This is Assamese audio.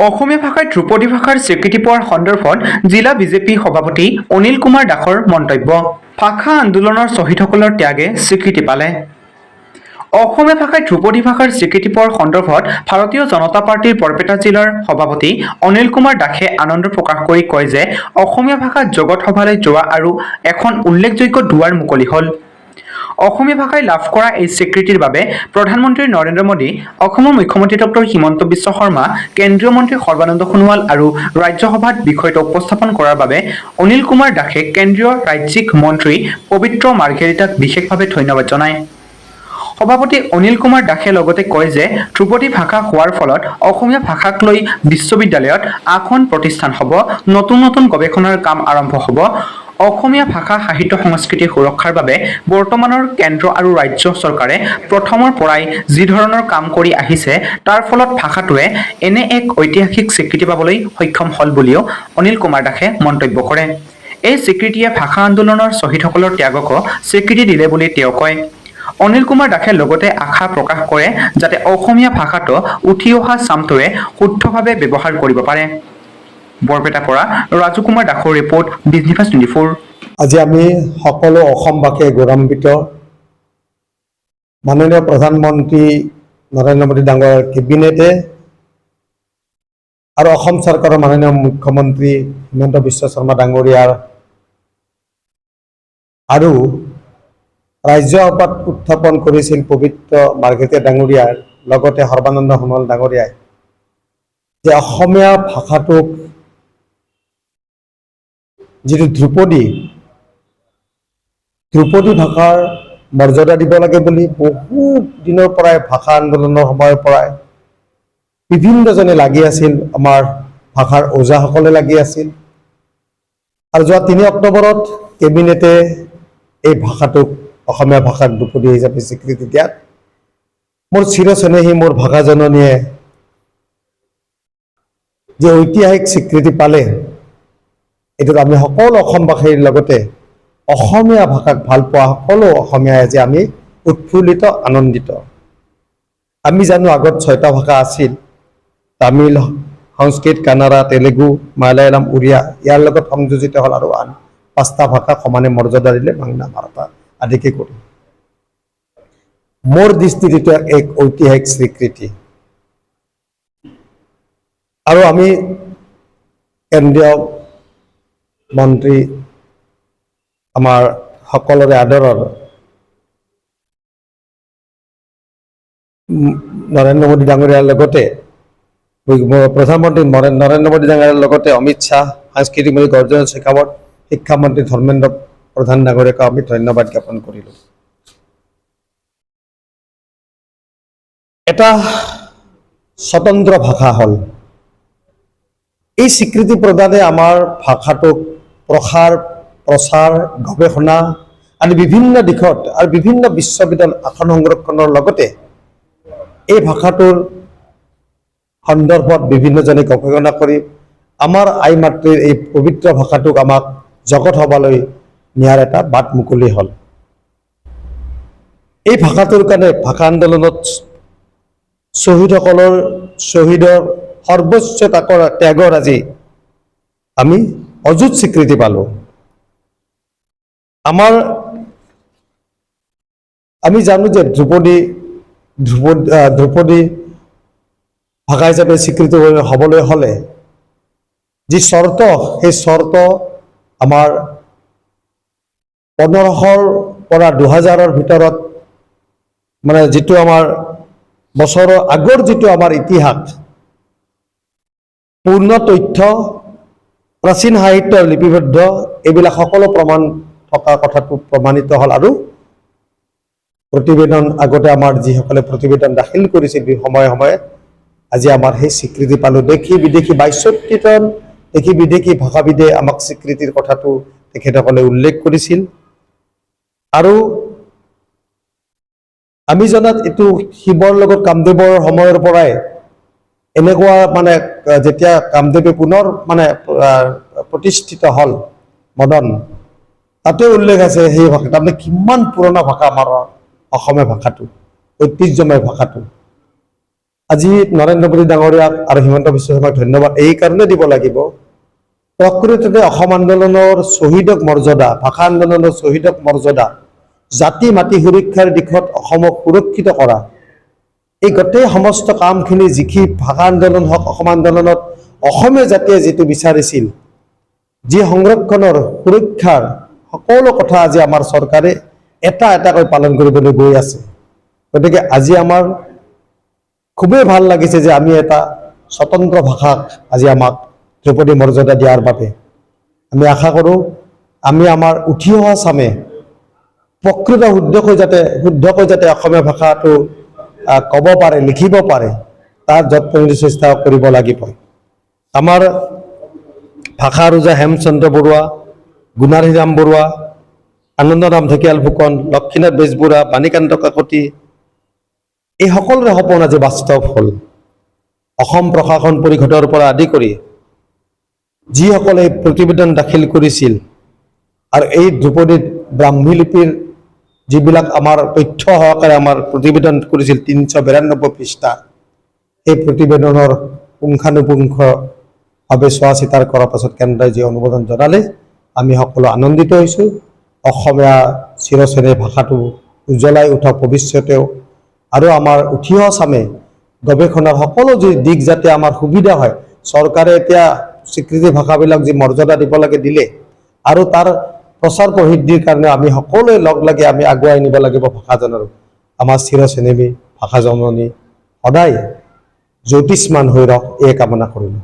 অসমীয়া ভাষাত ধ্ৰুপদী ভাষাৰ স্বীকৃতি পোৱাৰ সন্দৰ্ভত জিলা বিজেপি সভাপতি অনিল কুমাৰ দাসৰ মন্তব্য। ভাষা আন্দোলনৰ শ্বহীদসকলৰ ত্যাগে স্বীকৃতি পালে। অসমীয়া ভাষাত ধ্ৰুপদী ভাষাৰ স্বীকৃতি পোৱাৰ সন্দৰ্ভত ভাৰতীয় জনতা পাৰ্টিৰ বৰপেটা জিলাৰ সভাপতি অনিল কুমাৰ দাসে আনন্দ প্ৰকাশ কৰি কয় যে অসমীয়া ভাষা জগত সভালৈ যোৱা আৰু এখন উল্লেখযোগ্য দুৱাৰ মুকলি হ'ল। অসমীয়া ভাষাই লাভ কৰা এই স্বীকৃতিৰ বাবে প্ৰধানমন্ত্ৰী নৰেন্দ্ৰ মোদী, অসমৰ মুখ্যমন্ত্ৰী ডক্টৰ হিমন্ত বিশ্ব শৰ্মা, কেন্দ্ৰীয় মন্ত্ৰী সৰ্বানন্দ সোণোৱাল আৰু ৰাজ্যসভাত বিষয়টো উপস্থাপন কৰাৰ বাবে অনিল কুমাৰ দাসে কেন্দ্ৰীয় ৰাজ্যিক মন্ত্ৰী পবিত্ৰ মাৰ্ঘেৰিটাক বিশেষভাৱে ধন্যবাদ জনায়। সভাপতি অনিল কুমাৰ দাসে লগতে কয় যে ধ্ৰুপদী ভাষা হোৱাৰ ফলত অসমীয়া ভাষাক লৈ বিশ্ববিদ্যালয়ত 8খন প্ৰতিষ্ঠান হ'ব, নতুন নতুন গৱেষণাৰ কাম আৰম্ভ হ'ব। অসমীয়া ভাষা সাহিত্য সংস্কৃতিৰ সুৰক্ষাৰ বাবে বৰ্তমানৰ কেন্দ্ৰ আৰু ৰাজ্য চৰকাৰে প্ৰথমৰ পৰাই যি ধৰণৰ কাম কৰি আহিছে তাৰ ফলত ভাষাটোৱে এনে এক ঐতিহাসিক স্বীকৃতি পাবলৈ সক্ষম হ'ল বুলিও অনিল কুমাৰ দাসে মন্তব্য কৰে। এই স্বীকৃতিয়ে ভাষা আন্দোলনৰ শ্বহীদসকলৰ ত্যাগকো স্বীকৃতি দিলে বুলি তেওঁ কয়। অনিল কুমাৰ দাসে লগতে আশা প্ৰকাশ কৰে যাতে অসমীয়া ভাষাটো উঠি অহা চামটোৱে শুদ্ধভাৱে ব্যৱহাৰ কৰিব পাৰে। বৰপেটাৰ পৰা ৰাজু কুমাৰ দাসৰ ৰিপৰ্ট, বিজনেছ 24। আজি আমি সকলো অসমবাসীয়ে গৌৰৱান্বিত মাননীয় প্ৰধানমন্ত্ৰী নৰেন্দ্ৰ মোদী ডাঙৰ কেবিনেটে আৰু অসম চৰকাৰৰ মাননীয় মুখ্যমন্ত্ৰী হিমন্ত বিশ্ব শৰ্মা ডাঙৰীয়াৰ আৰু ৰাজ্যসভাত উত্থাপন কৰিছিল পবিত্ৰ মাৰ্ঘেৰিটা ডাঙৰীয়াৰ লগতে সৰ্বানন্দ সোণোৱাল ডাঙৰীয়াই যে অসমীয়া ভাষাটোক যিটো ধ্ৰুপদী ভাষাৰ মৰ্যাদা দিব লাগে বুলি বহুত দিনৰ পৰাই ভাষা আন্দোলনৰ সময়ৰ পৰাই বিভিন্নজনে লাগি আছিল। আমাৰ ভাষাৰ ওজাসকলে লাগি আছিল আৰু যোৱা 3 অক্টোবৰত কেবিনেটে এই ভাষাটোক অসমীয়া ভাষাক ধ্ৰুপদী হিচাপে স্বীকৃতি দিয়াত মোৰ চিৰচেনেহী মোৰ ভাষা জননীয়ে যে ঐতিহাসিক স্বীকৃতি পালে, এইটোত আমি সকলো অসমবাসীৰ লগতে অসমীয়া ভাষাক ভাল পোৱা সকলো অসমীয়াই আজি আমি উৎফুল্লিত, আনন্দিত। আমি জানো আগত 6টা ভাষা আছিল, তামিল, সংস্কৃত, কানাড়া, তেলেগু, মালায়ালাম, উৰিয়া। ইয়াৰ লগত সংযোজিত হ'ল আৰু আন 5টা ভাষা সমানে মৰ্যাদা দিলে বাংলা, মাৰাঠা আদিকে কৰি। মোৰ দৃষ্টিত এইটো এক ঐতিহাসিক স্বীকৃতি আৰু আমি কেন্দ্ৰীয় মন্ত্ৰী আমাৰ সকলোৰে আদৰৰ নৰেন্দ্ৰ মোদী ডাঙৰীয়াৰ লগতে প্ৰধানমন্ত্ৰী নৰেন্দ্ৰ মোদী ডাঙৰীয়াৰ লগতে অমিত শ্বাহ, সাংস্কৃতিক মন্ত্ৰী গৰ্জেন শেখাৱত, শিক্ষামন্ত্ৰী ধৰ্মেন্দ্ৰ প্ৰধান ডাঙৰীয়াক আমি ধন্যবাদ জ্ঞাপন কৰিলোঁ। এটা স্বতন্ত্ৰ ভাষা হ'ল এই স্বীকৃতি প্ৰদানে আমাৰ ভাষাটোক প্ৰচাৰ, গৱেষণা আদি বিভিন্ন দিশত আৰু বিভিন্ন বিশ্ববিদ্যালয় আসন সংৰক্ষণৰ লগতে এই ভাষাটোৰ সন্দৰ্ভত বিভিন্নজনে গৱেষণা কৰি আমাৰ আই মাতৃৰ এই পবিত্ৰ ভাষাটোক আমাক জগত সভালৈ নিয়াৰ এটা বাট মুকলি হ'ল। এই ভাষাটোৰ কাৰণে ভাষা আন্দোলনত শ্বহীদৰ সৰ্বোচ্চ ত্যাগৰ আজি আমি অযুত স্বীকৃতি পালোঁ। আমি জানো যে ধ্ৰুপদী ভাষা হিচাপে স্বীকৃতি হ'বলৈ হ'লে যি চৰ্ত, সেই চৰ্ত আমাৰ 1500ৰ পৰা 2000ৰ ভিতৰত মানে যিটো আমাৰ বছৰৰ আগৰ যিটো আমাৰ ইতিহাস, পূৰ্ণ তথ্য, প্ৰাচীন সাহিত্য লিপিবদ্ধ, এইবিলাক সকলো প্ৰমাণ থকা কথাটো প্ৰমাণিত হ'ল আৰু প্ৰতিবেদন আগতে আমাৰ যিসকলে প্ৰতিবেদন দাখিল কৰিছিল সময়ে সময়ে আজি আমাৰ সেই স্বীকৃতি পালোঁ। দেশী বিদেশী 62জন দেশী বিদেশী ভাষাবিদে আমাক স্বীকৃতিৰ কথাটো তেখেতসকলে উল্লেখ কৰিছিল আৰু আমি জনাত এইটো শিৱৰ লগত কামদেৱৰ সময়ৰ পৰাই এনেকুৱা মানে যেতিয়া কামদেৱে পুনৰ মানে প্ৰতিষ্ঠিত হ'ল মদন, তাতে উল্লেখ আছে সেই ভাষা তাৰমানে কিমান পুৰণা ভাষা আমাৰ অসমীয়া ভাষাটো, ঐতিহ্যময় ভাষাটো। আজি নৰেন্দ্ৰ মোদী ডাঙৰীয়াক আৰু হিমন্ত বিশ্ব শৰ্মাক ধন্যবাদ এই কাৰণে দিব লাগিব, প্ৰকৃততে অসম আন্দোলনৰ শ্বহীদক মৰ্যাদা, ভাষা আন্দোলনৰ শ্বহীদক মৰ্যাদা, জাতি মাটি সুৰক্ষাৰ দিশত অসমক সুৰক্ষিত কৰা, এই গোটেই সমস্ত কামখিনি যিখিনি ভাষা আন্দোলন হওক, অসম আন্দোলনত অসমীয়া জাতিয়ে যিটো বিচাৰিছিল, যি সংৰক্ষণৰ সুৰক্ষাৰ সকলো কথা আজি আমাৰ চৰকাৰে এটা এটাকৈ পালন কৰিবলৈ গৈ আছে। গতিকে আজি আমাৰ খুবেই ভাল লাগিছে যে আমি এটা স্বতন্ত্ৰ ভাষাক আজি আমাক ধ্ৰুপদী মৰ্যাদা দিয়াৰ বাবে আমি আশা কৰোঁ আমি আমাৰ উঠি অহা চামে প্ৰকৃত শুদ্ধকৈ যাতে অসমীয়া ভাষাটো ক'ব পাৰে, লিখিব পাৰে, তাৰ যত্ন চেষ্টা কৰিব লাগিব। আমাৰ ভাষা ৰজা হেমচন্দ্ৰ বৰুৱা, গুণাৰীৰাম বৰুৱা, আনন্দৰাম ঢেকিয়াল ফুকন, লক্ষ্মীনাথ বেজবৰুৱা, বাণীকান্ত কাকতি, এই সকলোৰে সপোন আজি বাস্তৱ হ'ল। অসম প্ৰশাসন পৰিষদৰ পৰা আদি কৰি যিসকলে প্ৰতিবেদন দাখিল কৰিছিল আৰু এই ধ্ৰুপদীত ব্ৰাহ্মী লিপিৰ যিবিলাক আমাৰ তথ্য সহকাৰে আমাৰ প্ৰতিবেদন কৰিছিল 392 পৃষ্ঠা, এই প্ৰতিবেদনৰ পুংখানুপুংখভাৱে চোৱা চিতাৰ কৰাৰ পাছত কেন্দ্ৰই যি অনুমোদন জনালে আমি সকলো আনন্দিত হৈছোঁ। অসমীয়া চিৰচেনে ভাষাটো উজ্বলাই উঠক ভৱিষ্যতেও, আৰু আমাৰ উঠি অহা চামে গৱেষণাৰ সকলো দিশ যাতে আমাৰ সুবিধা হয়। চৰকাৰে এতিয়া স্বীকৃতি ভাষাবিলাক যি মৰ্যাদা দিব লাগে দিলে, আৰু তাৰ প্ৰচাৰ প্ৰসিদ্ধিৰ কাৰণে আমি সকলোৱে লগ লাগি আমি আগুৱাই নিব লাগিব ভাষাজনৰ। আমাৰ চিৰচেনেহী ভাষা জননী সদায় জ্যোতিষ্মান হৈ ৰওক, এই কামনা কৰিলোঁ।